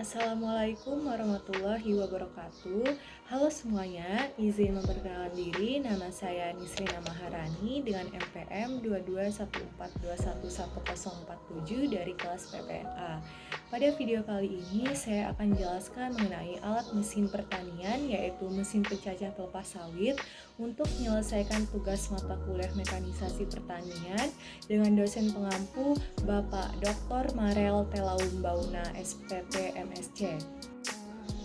Assalamualaikum warahmatullahi wabarakatuh. Halo semuanya, izin memperkenalkan diri. Nama saya Nisrina Maharani dengan NPM 22142111047 dari kelas PPNA. Pada video kali ini saya akan jelaskan mengenai alat mesin pertanian, yaitu mesin pencacah pelepas sawit, untuk menyelesaikan tugas mata kuliah mekanisasi pertanian dengan dosen pengampu Bapak Dr. Marel Telaumbauna SPP MSc.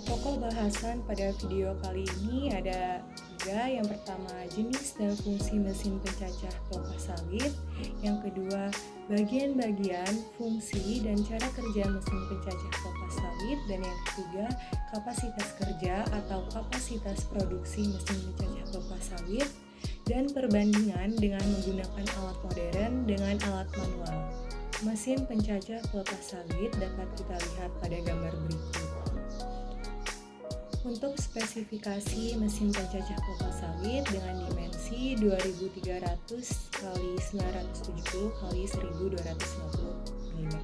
Pokok bahasan pada video kali ini ada 3. Yang pertama, jenis dan fungsi mesin pencacah pelepas sawit. Yang kedua, bagian-bagian, fungsi, dan cara kerja mesin pencacah pelepas sawit. Dan yang ketiga, kapasitas kerja atau kapasitas produksi mesin pencacah pelepas sawit, dan perbandingan dengan menggunakan alat modern dengan alat manual. Mesin pencacah pelepas sawit dapat kita lihat pada gambar berikut. Untuk spesifikasi mesin pencacah pelepas sawit dengan dimensi 2300 x 970 x 1250 mm.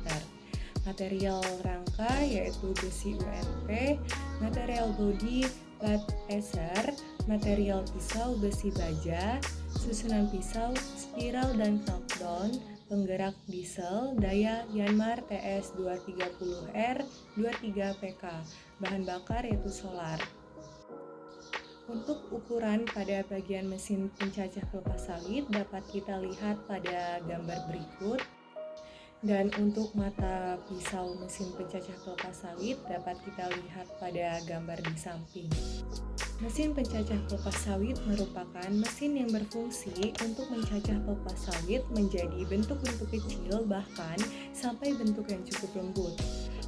Material rangka yaitu besi UMP, material bodi plat eser, material pisau besi baja, susunan pisau, spiral dan knockdown, penggerak diesel, daya Yanmar TS230R 23PK, bahan bakar yaitu solar. Untuk ukuran pada bagian mesin pencacah pelepas sawit dapat kita lihat pada gambar berikut. Dan untuk mata pisau mesin pencacah pelepas sawit dapat kita lihat pada gambar di samping. Mesin pencacah pelepas sawit merupakan mesin yang berfungsi untuk mencacah pelepas sawit menjadi bentuk-bentuk kecil, bahkan sampai bentuk yang cukup lembut.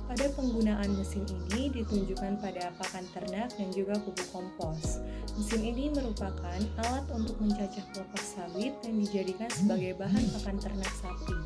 Pada penggunaan mesin ini ditunjukkan pada pakan ternak dan juga pupuk kompos. Mesin ini merupakan alat untuk mencacah pelepas sawit dan dijadikan sebagai bahan pakan ternak sapi.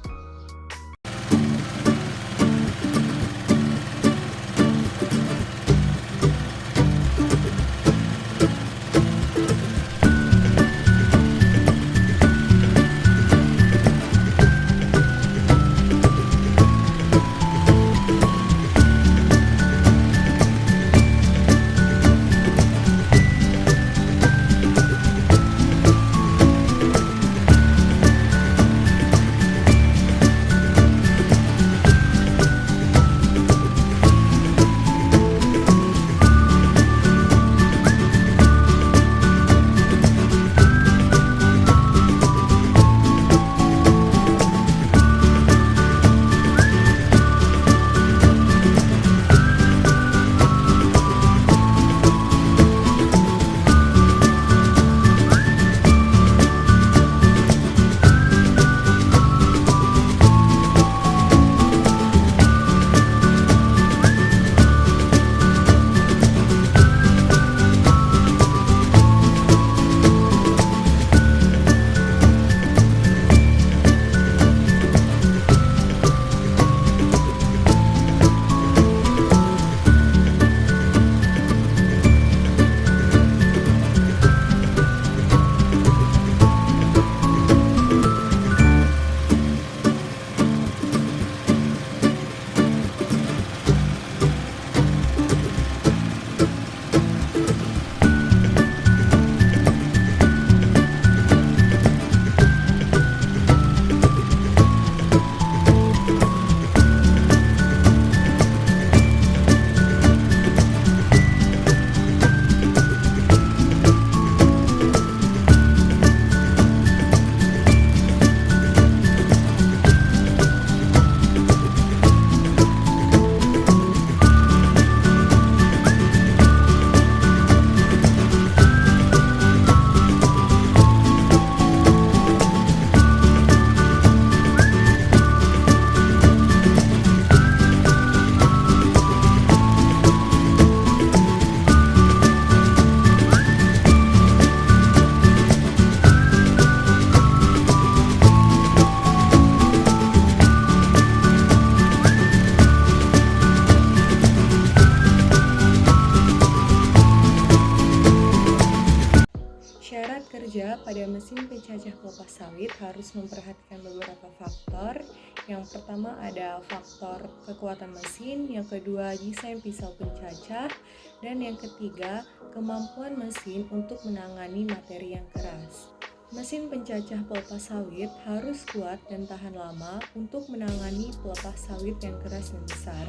pada mesin pencacah pelepas sawit harus memperhatikan beberapa faktor. Yang pertama ada faktor kekuatan mesin, yang kedua desain pisau pencacah, dan yang ketiga kemampuan mesin untuk menangani materi yang keras. Mesin pencacah pelepas sawit harus kuat dan tahan lama untuk menangani pelepas sawit yang keras dan besar.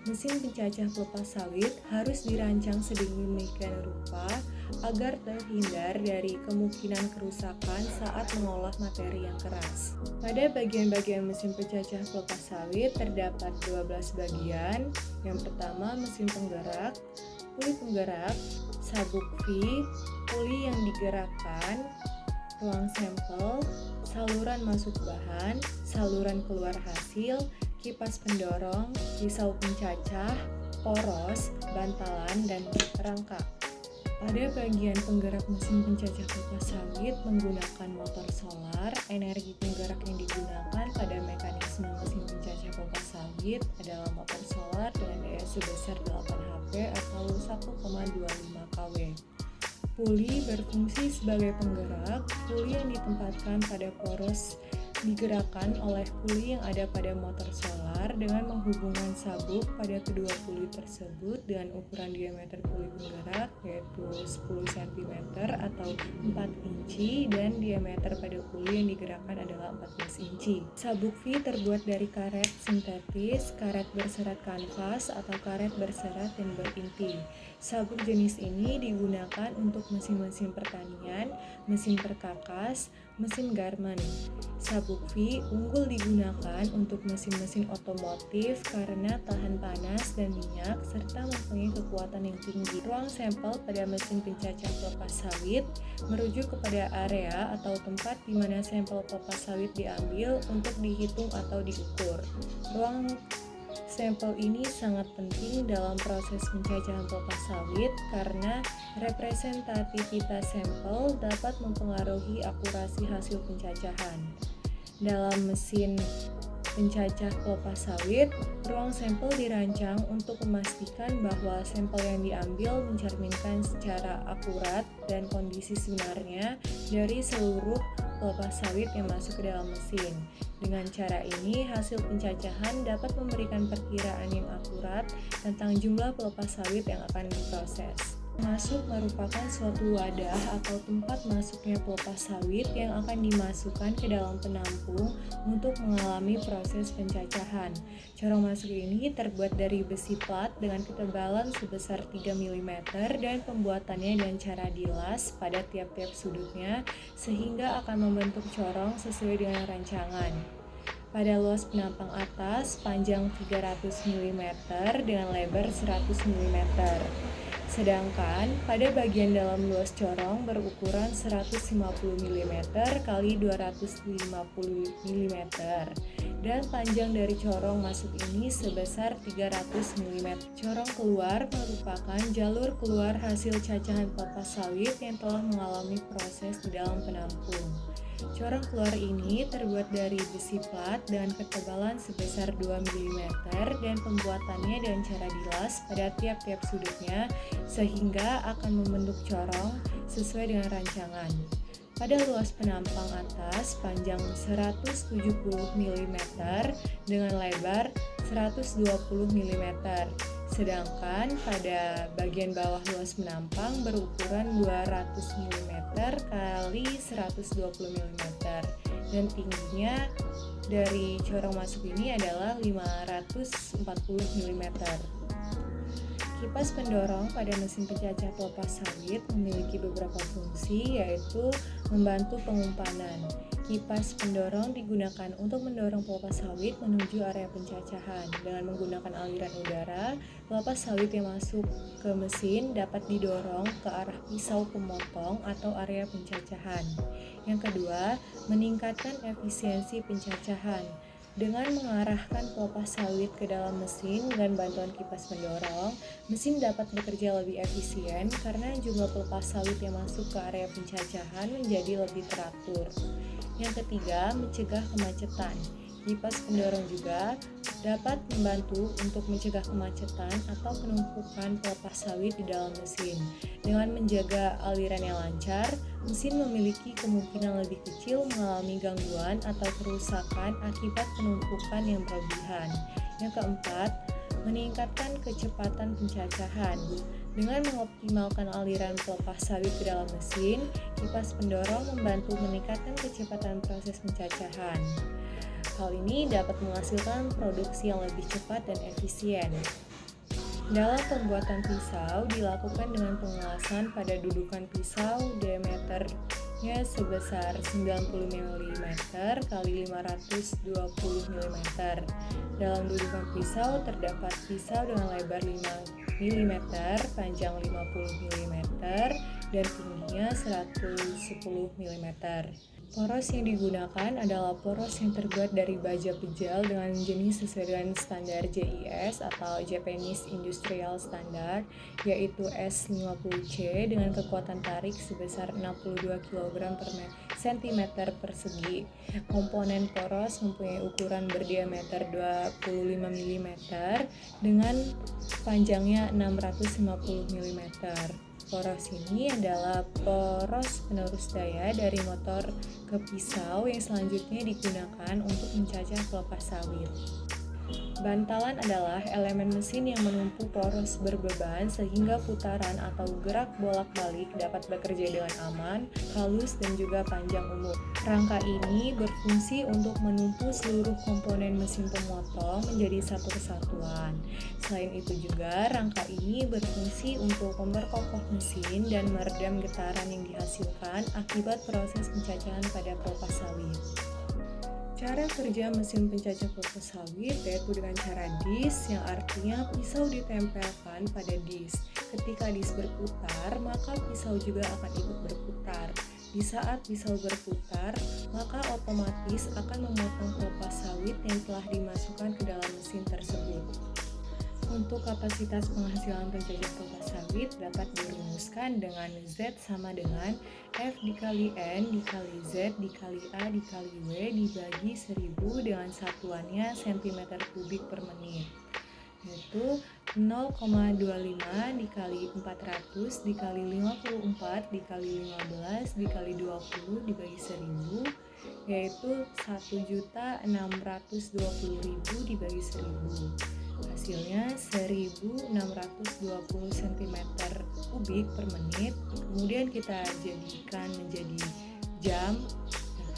Mesin pencacah pelepas sawit harus dirancang sedemikian rupa agar terhindar dari kemungkinan kerusakan saat mengolah materi yang keras. Pada bagian-bagian mesin pencacah pelepas sawit terdapat 12 bagian. Yang pertama mesin penggerak, puli penggerak, sabuk V, puli yang digerakkan, ruang sampel, saluran masuk bahan, saluran keluar hasil, kipas pendorong, pisau pencacah, poros, bantalan, dan rangka. Pada bagian penggerak mesin pencacah pelepas sawit menggunakan motor solar, energi penggerak yang digunakan pada mekanisme mesin pencacah pelepas sawit adalah motor solar dengan daya sebesar 8 HP atau 1,25 kW. Puli berfungsi sebagai penggerak. Puli yang ditempatkan pada poros digerakkan oleh puli yang ada pada motor solar dengan menghubungkan sabuk pada kedua puli tersebut dengan ukuran diameter puli penggerak yaitu 10 cm atau 4 inci dan diameter pada puli yang digerakkan adalah 14 inci. Sabuk V terbuat dari karet sintetis, karet berserat kanvas atau karet berserat dan berinti. Sabuk jenis ini digunakan untuk mesin-mesin pertanian, mesin perkakas, mesin garmen. Sabuk V unggul digunakan untuk mesin-mesin otomotif karena tahan panas dan minyak serta mempunyai kekuatan yang tinggi. Ruang sampel pada mesin pencacah pelepas sawit merujuk kepada area atau tempat di mana sampel pelepas sawit diambil untuk dihitung atau diukur. Ruang sampel ini sangat penting dalam proses pencacahan pelepas sawit karena representativitas sampel dapat mempengaruhi akurasi hasil pencacahan. Dalam mesin pencacah pelepas sawit, ruang sampel dirancang untuk memastikan bahwa sampel yang diambil mencerminkan secara akurat dan kondisi sebenarnya dari seluruh pelepas sawit yang masuk ke dalam mesin. Dengan cara ini, hasil pencacahan dapat memberikan perkiraan yang akurat tentang jumlah pelepas sawit yang akan diproses. Masuk merupakan suatu wadah atau tempat masuknya pelepas sawit yang akan dimasukkan ke dalam penampung untuk mengalami proses pencacahan. Corong masuk ini terbuat dari besi plat dengan ketebalan sebesar 3 mm dan pembuatannya dan cara dilas pada tiap-tiap sudutnya sehingga akan membentuk corong sesuai dengan rancangan. Pada luas penampang atas panjang 300 mm dengan lebar 100 mm. Sedangkan pada bagian dalam luas corong berukuran 150 mm kali 250 mm dan panjang dari corong masuk ini sebesar 300 mm. Corong keluar merupakan jalur keluar hasil cacahan pelepas sawit yang telah mengalami proses di dalam penampung. Corong keluar ini terbuat dari besi plat dengan ketebalan sebesar 2 mm dan pembuatannya dan cara dilas pada tiap-tiap sudutnya sehingga akan membentuk corong sesuai dengan rancangan. Pada luas penampang atas panjang 170 mm dengan lebar 120 mm. Sedangkan pada bagian bawah luas penampang berukuran 200 mm kali 120 mm dan tingginya dari corong masuk ini adalah 540 mm. Kipas pendorong pada mesin pencacah pelepas sawit memiliki beberapa fungsi yaitu membantu pengumpanan. Kipas pendorong digunakan untuk mendorong pelepas sawit menuju area pencacahan. Dengan menggunakan aliran udara, pelepas sawit yang masuk ke mesin dapat didorong ke arah pisau pemotong atau area pencacahan. Yang kedua, meningkatkan efisiensi pencacahan. Dengan mengarahkan pelepas sawit ke dalam mesin dengan bantuan kipas pendorong, mesin dapat bekerja lebih efisien karena jumlah pelepas sawit yang masuk ke area pencacahan menjadi lebih teratur. Yang ketiga, mencegah kemacetan. Kipas pendorong juga dapat membantu untuk mencegah kemacetan atau penumpukan pelepas sawit di dalam mesin. Dengan menjaga aliran yang lancar, mesin memiliki kemungkinan lebih kecil mengalami gangguan atau kerusakan akibat penumpukan yang berlebihan. Yang keempat, meningkatkan kecepatan pencacahan. Dengan mengoptimalkan aliran pelepas sawit ke dalam mesin, kipas pendorong membantu meningkatkan kecepatan proses pencacahan. Hal ini dapat menghasilkan produksi yang lebih cepat dan efisien. Dalam pembuatan pisau dilakukan dengan pengelasan pada dudukan pisau diameternya sebesar 90 mm kali 520 mm. Dalam dudukan pisau terdapat pisau dengan lebar 5 mm, panjang 50 mm, dan tingginya 110 mm. Poros yang digunakan adalah poros yang terbuat dari baja pejal dengan jenis sesuai dengan standar JIS atau Japanese Industrial Standard, yaitu S50C dengan kekuatan tarik sebesar 62 kg per cm persegi. Komponen poros mempunyai ukuran berdiameter 25 mm dengan panjangnya 650 mm. Poros ini adalah poros penerus daya dari motor ke pisau yang selanjutnya digunakan untuk mencacah pelepas sawit. Bantalan adalah elemen mesin yang menumpu poros berbeban sehingga putaran atau gerak bolak-balik dapat bekerja dengan aman, halus, dan juga panjang umum. Rangka ini berfungsi untuk menumpu seluruh komponen mesin pemotong menjadi satu kesatuan. Selain itu juga, rangka ini berfungsi untuk memperkokoh mesin dan meredam getaran yang dihasilkan akibat proses pencacahan pada pelepas sawit. Cara kerja mesin pencacah pelepas sawit yaitu dengan cara disk, yang artinya pisau ditempelkan pada disk. Ketika disk berputar, maka pisau juga akan ikut berputar. Di saat pisau berputar, maka otomatis akan memotong pelepas sawit yang telah dimasukkan ke dalam mesin tersebut. Untuk kapasitas penghasilan pencacah pelepas sawit dapat dirumuskan dengan Z sama dengan F dikali N dikali Z dikali A dikali W dibagi 1000 dengan satuannya cm3 per menit, yaitu 0,25 dikali 400 dikali 54 dikali 15 dikali 20 dibagi 1000, yaitu 1.620.000 dibagi 1000. Hasilnya 1620 cm3 per menit. Kemudian kita jadikan menjadi jam.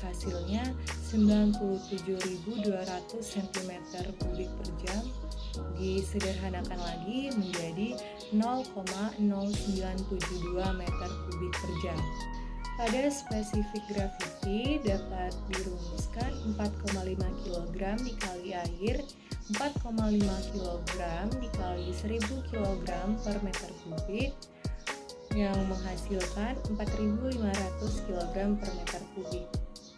Hasilnya 97.200 cm3 per jam. Disederhanakan lagi menjadi 0,0972 meter kubik per jam. Pada spesifik graviti dapat dirumuskan 4,5 kg dikali air, 4,5 kg dikali 1000 kg per meter kubik yang menghasilkan 4.500 kg per meter kubik.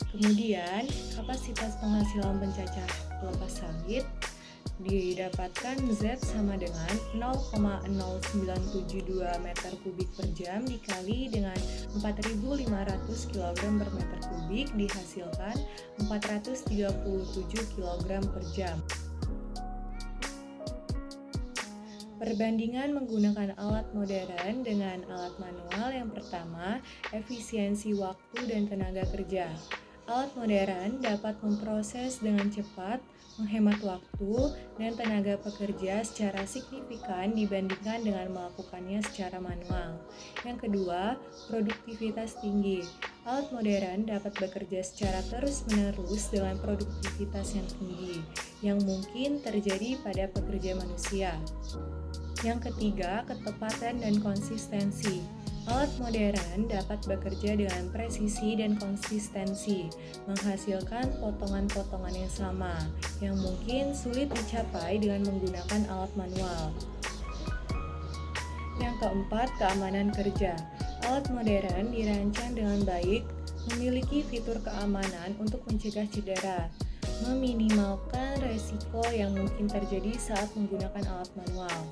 Kemudian kapasitas penghasilan pencacah pelepas sawit didapatkan Z sama dengan 0,0972 meter kubik per jam dikali dengan 4.500 kg per meter kubik dihasilkan 437 kg per jam. Perbandingan menggunakan alat modern dengan alat manual. Yang pertama, efisiensi waktu dan tenaga kerja. Alat modern dapat memproses dengan cepat, menghemat waktu dan tenaga pekerja secara signifikan dibandingkan dengan melakukannya secara manual. Yang kedua, produktivitas tinggi. Alat modern dapat bekerja secara terus-menerus dengan produktivitas yang tinggi, yang mungkin terjadi pada pekerja manusia. Yang ketiga, ketepatan dan konsistensi. Alat modern dapat bekerja dengan presisi dan konsistensi, menghasilkan potongan-potongan yang sama, yang mungkin sulit dicapai dengan menggunakan alat manual. Yang keempat, keamanan kerja. Alat modern dirancang dengan baik, memiliki fitur keamanan untuk mencegah cedera, meminimalkan resiko yang mungkin terjadi saat menggunakan alat manual.